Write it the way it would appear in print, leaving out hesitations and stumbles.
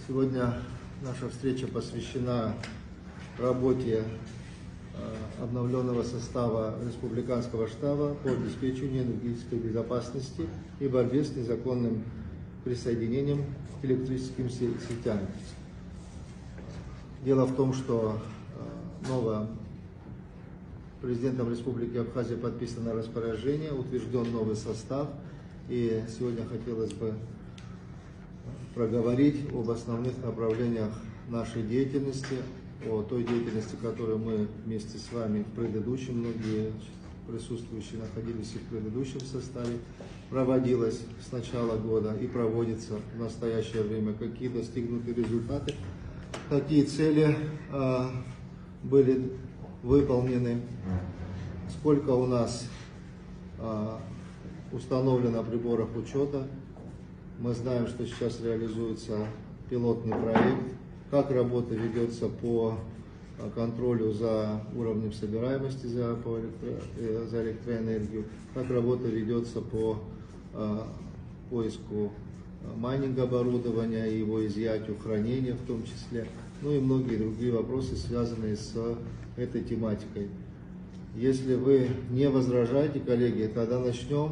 Сегодня наша встреча посвящена работе обновленного состава Республиканского штаба по обеспечению энергетической безопасности и борьбе с незаконным присоединением к электрическим сетям. Дело в том, что новым президентом Республики Абхазия подписано распоряжение, утвержден новый состав, и сегодня хотелось бы проговорить об основных направлениях нашей деятельности, о той деятельности, которую мы вместе с вами в предыдущем, многие присутствующие находились и в предыдущем составе, проводилась с начала года и проводится в настоящее время, какие достигнуты результаты, какие цели были выполнены, сколько у нас установлено приборов учета. Мы знаем, что сейчас реализуется пилотный проект, как работа ведется по контролю за уровнем собираемости за электроэнергию, как работа ведется по поиску майнинга оборудования, его изъятию, хранению в том числе, ну и многие другие вопросы, связанные с этой тематикой. Если вы не возражаете, коллеги, тогда начнем.